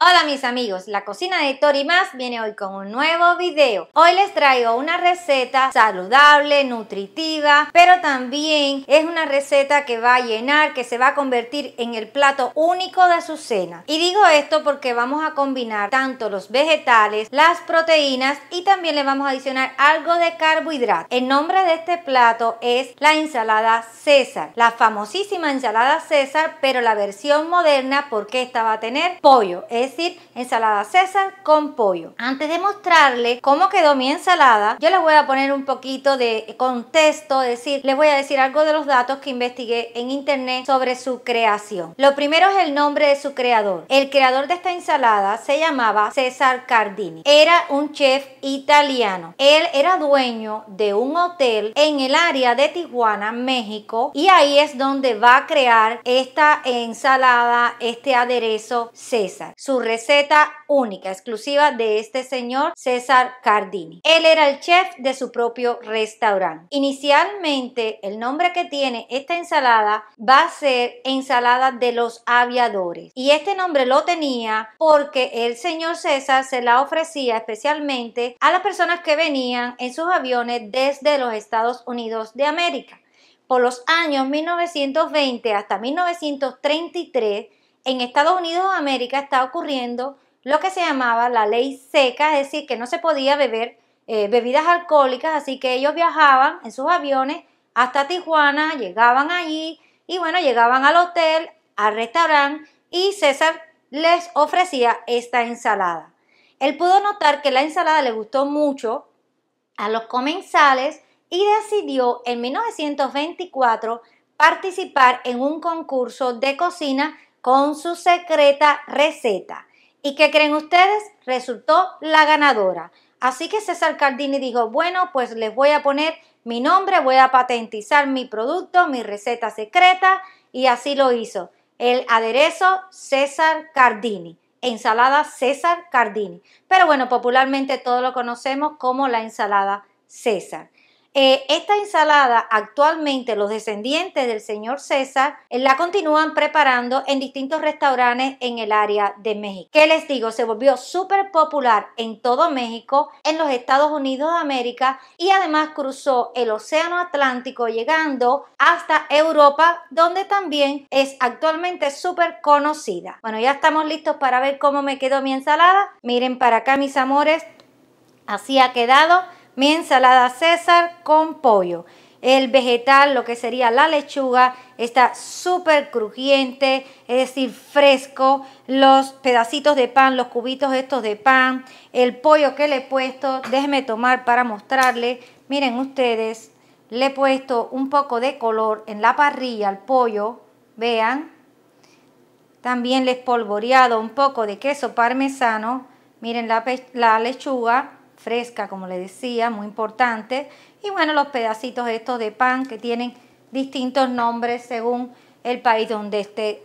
Hola mis amigos, la cocina de Tori Más viene hoy con un nuevo video. Hoy les traigo una receta saludable, nutritiva, pero también es una receta que va a llenar, que se va a convertir en el plato único de su cena. Y digo esto porque vamos a combinar tanto los vegetales, las proteínas y también le vamos a adicionar algo de carbohidrato. El nombre de este plato es la ensalada César, la famosísima ensalada César, pero la versión moderna porque esta va a tener pollo, es decir, ensalada César con pollo. Antes de mostrarles cómo quedó mi ensalada, yo les voy a poner un poquito de contexto, es decir, les voy a decir algo de los datos que investigué en internet sobre su creación. Lo primero es el nombre de su creador. El creador de esta ensalada se llamaba César Cardini. Era un chef italiano. Él era dueño de un hotel en el área de Tijuana, México, y ahí es donde va a crear esta ensalada, este aderezo César. Su receta única, exclusiva de este señor César Cardini. Él era el chef de su propio restaurante. Inicialmente, el nombre que tiene esta ensalada va a ser ensalada de los aviadores. Y este nombre lo tenía porque el señor César se la ofrecía especialmente a las personas que venían en sus aviones desde los Estados Unidos de América. Por los años 1920 hasta 1933, en Estados Unidos de América está ocurriendo lo que se llamaba la ley seca, es decir, que no se podía beber bebidas alcohólicas, así que ellos viajaban en sus aviones hasta Tijuana, llegaban allí y bueno, llegaban al hotel, al restaurante y César les ofrecía esta ensalada. Él pudo notar que la ensalada le gustó mucho a los comensales y decidió en 1924 participar en un concurso de cocina con su secreta receta. ¿Y qué creen ustedes? Resultó la ganadora. Así que César Cardini dijo, bueno, pues les voy a poner mi nombre, voy a patentizar mi producto, mi receta secreta, y así lo hizo. El aderezo César Cardini, ensalada César Cardini. Pero bueno, popularmente todos lo conocemos como la ensalada César. Esta ensalada actualmente los descendientes del señor César la continúan preparando en distintos restaurantes en el área de México. ¿Qué les digo? Se volvió súper popular en todo México, en los Estados Unidos de América y además cruzó el Océano Atlántico llegando hasta Europa, donde también es actualmente súper conocida. Bueno, ya estamos listos para ver cómo me quedó mi ensalada. Miren para acá, mis amores, así ha quedado mi ensalada César con pollo. El vegetal, lo que sería la lechuga, está súper crujiente, es decir, fresco. Los pedacitos de pan, los cubitos estos de pan, el pollo que le he puesto, déjenme tomar para mostrarles. Miren ustedes, le he puesto un poco de color en la parrilla al pollo, vean. También le he espolvoreado un poco de queso parmesano. Miren la lechuga fresca, como les decía, muy importante. Y bueno, los pedacitos estos de pan que tienen distintos nombres según el país donde esté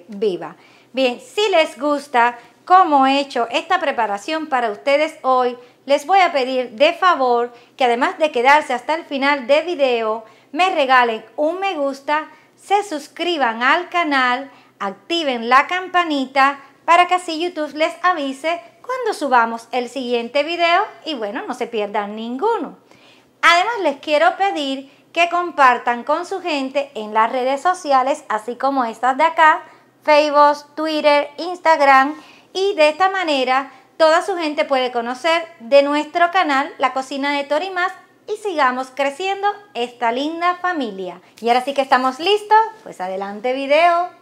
viva. Bien, si les gusta cómo he hecho esta preparación para ustedes hoy, les voy a pedir de favor que además de quedarse hasta el final del video, me regalen un me gusta, se suscriban al canal, activen la campanita para que así YouTube les avise cuando subamos el siguiente video y bueno, no se pierdan ninguno. Además les quiero pedir que compartan con su gente en las redes sociales, así como estas de acá, Facebook, Twitter, Instagram, y de esta manera toda su gente puede conocer de nuestro canal, La Cocina de Tori Más, y sigamos creciendo esta linda familia. Y ahora sí que estamos listos, pues adelante video.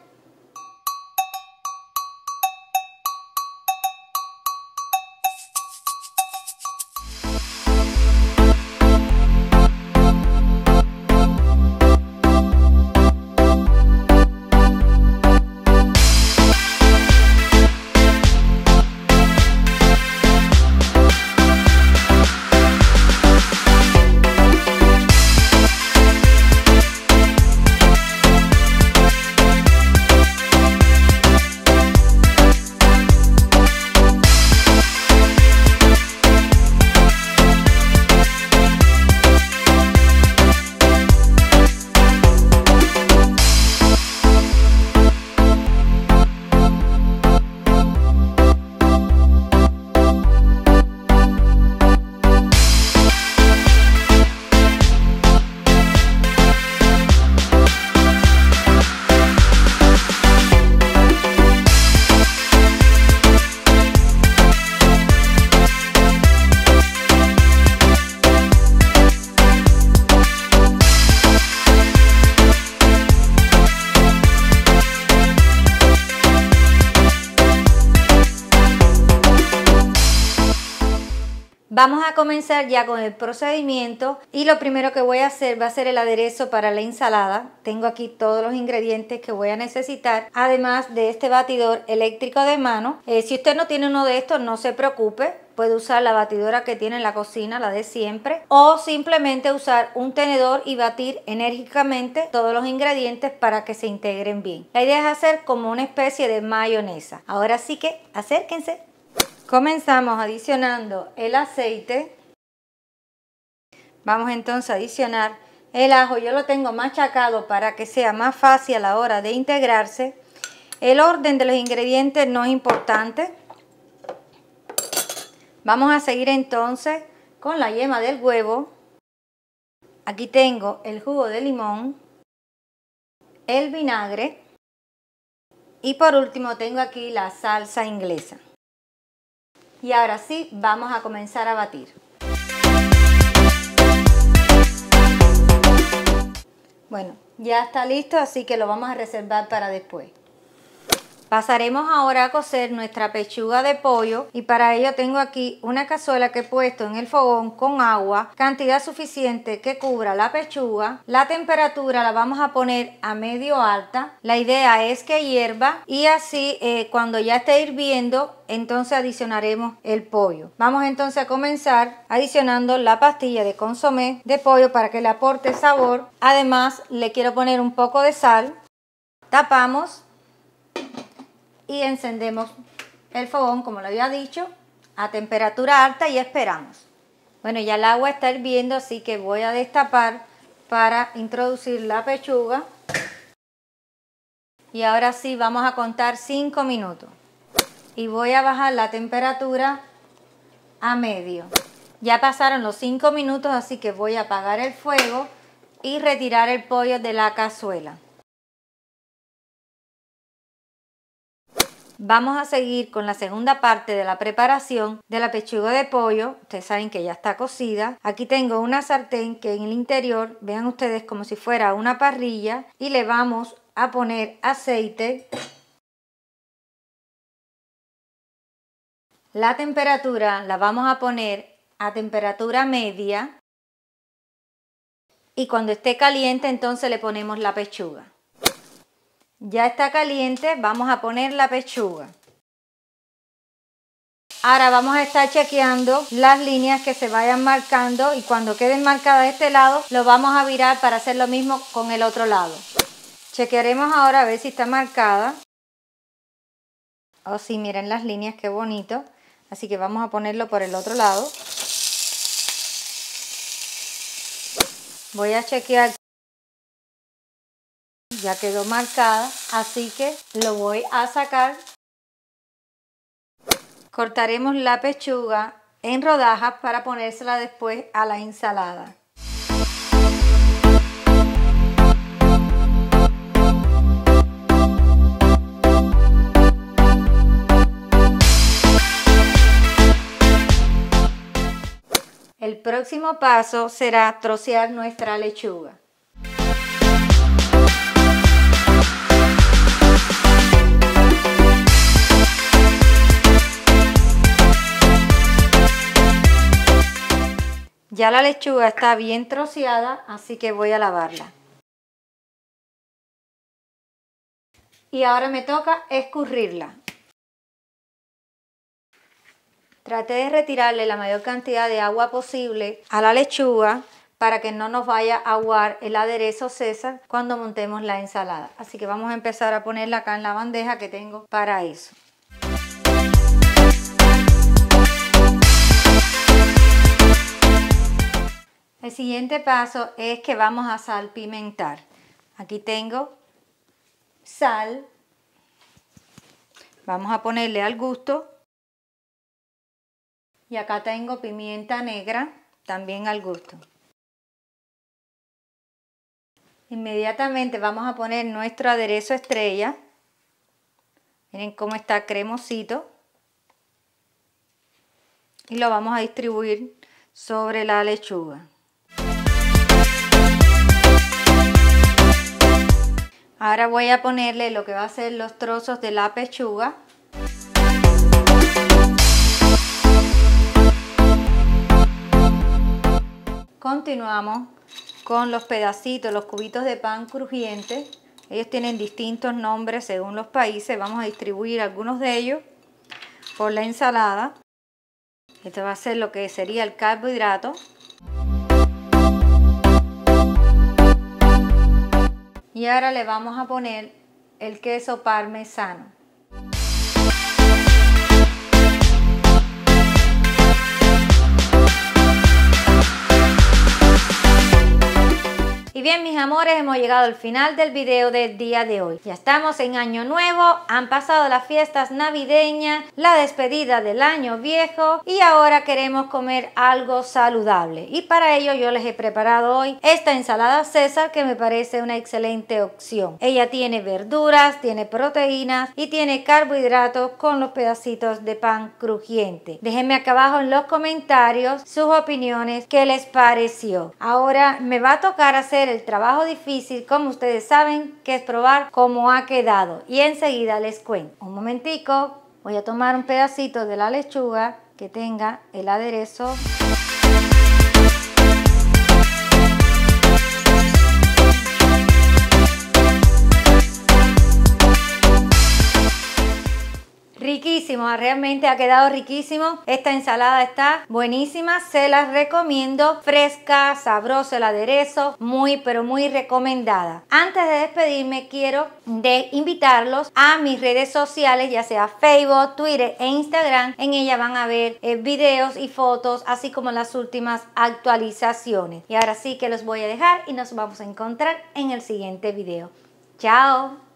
Vamos a comenzar ya con el procedimiento y lo primero que voy a hacer va a ser el aderezo para la ensalada. Tengo aquí todos los ingredientes que voy a necesitar, además de este batidor eléctrico de mano. Si usted no tiene uno de estos, no se preocupe, puede usar la batidora que tiene en la cocina, la de siempre, o simplemente usar un tenedor y batir enérgicamente todos los ingredientes para que se integren bien. La idea es hacer como una especie de mayonesa. Ahora sí que acérquense. Comenzamos adicionando el aceite. Vamos entonces a adicionar el ajo. Yo lo tengo machacado para que sea más fácil a la hora de integrarse. El orden de los ingredientes no es importante. Vamos a seguir entonces con la yema del huevo. Aquí tengo el jugo de limón, el vinagre y por último tengo aquí la salsa inglesa. Y ahora sí, vamos a comenzar a batir. Bueno, ya está listo, así que lo vamos a reservar para después. Pasaremos ahora a cocer nuestra pechuga de pollo y para ello tengo aquí una cazuela que he puesto en el fogón con agua, cantidad suficiente que cubra la pechuga. La temperatura la vamos a poner a medio alta. La idea es que hierva y así cuando ya esté hirviendo, entonces adicionaremos el pollo. Vamos entonces a comenzar adicionando la pastilla de consomé de pollo para que le aporte sabor. Además le quiero poner un poco de sal. Tapamos y encendemos el fogón, como lo había dicho, a temperatura alta y esperamos. Bueno, ya el agua está hirviendo, así que voy a destapar para introducir la pechuga. Y ahora sí vamos a contar 5 minutos. Y voy a bajar la temperatura a medio. Ya pasaron los 5 minutos, así que voy a apagar el fuego y retirar el pollo de la cazuela. Vamos a seguir con la segunda parte de la preparación de la pechuga de pollo. Ustedes saben que ya está cocida. Aquí tengo una sartén que en el interior, vean ustedes como si fuera una parrilla, y le vamos a poner aceite. La temperatura la vamos a poner a temperatura media y cuando esté caliente entonces le ponemos la pechuga. Ya está caliente, vamos a poner la pechuga. Ahora vamos a estar chequeando las líneas que se vayan marcando y cuando queden marcadas de este lado, lo vamos a virar para hacer lo mismo con el otro lado. Chequearemos ahora a ver si está marcada. Oh sí, miren las líneas, qué bonito. Así que vamos a ponerlo por el otro lado. Voy a chequear. Ya quedó marcada, así que lo voy a sacar. Cortaremos la pechuga en rodajas para ponérsela después a la ensalada. El próximo paso será trocear nuestra lechuga. Ya la lechuga está bien troceada, así que voy a lavarla. Y ahora me toca escurrirla. Traté de retirarle la mayor cantidad de agua posible a la lechuga para que no nos vaya a aguar el aderezo César cuando montemos la ensalada. Así que vamos a empezar a ponerla acá en la bandeja que tengo para eso. El siguiente paso es que vamos a salpimentar. Aquí tengo sal. Vamos a ponerle al gusto. Y acá tengo pimienta negra, también al gusto. Inmediatamente vamos a poner nuestro aderezo estrella. Miren cómo está cremosito. Y lo vamos a distribuir sobre la lechuga. Ahora voy a ponerle lo que va a ser los trozos de la pechuga. continuamos con los pedacitos, los cubitos de pan crujiente. Ellos tienen distintos nombres según los países. Vamos a distribuir algunos de ellos por la ensalada. Este va a ser lo que sería el carbohidrato. Y ahora le vamos a poner el queso parmesano. Y bien, mis amores, hemos llegado al final del video del día de hoy. Ya estamos en año nuevo, han pasado las fiestas navideñas, la despedida del año viejo y ahora queremos comer algo saludable. Y para ello yo les he preparado hoy esta ensalada César, que me parece una excelente opción. Ella tiene verduras, tiene proteínas y tiene carbohidratos con los pedacitos de pan crujiente. Déjenme acá abajo en los comentarios sus opiniones, qué les pareció. Ahora me va a tocar hacer el trabajo difícil, como ustedes saben, que es probar cómo ha quedado, y enseguida les cuento. Un momentico, voy a tomar un pedacito de la lechuga que tenga el aderezo. Riquísimo, realmente ha quedado riquísimo. Esta ensalada está buenísima, se las recomiendo, fresca, sabroso el aderezo, muy pero muy recomendada. Antes de despedirme quiero invitarlos a mis redes sociales, ya sea Facebook, Twitter e Instagram. En ella van a ver videos y fotos, así como las últimas actualizaciones. Y ahora sí que los voy a dejar y nos vamos a encontrar en el siguiente video. Chao.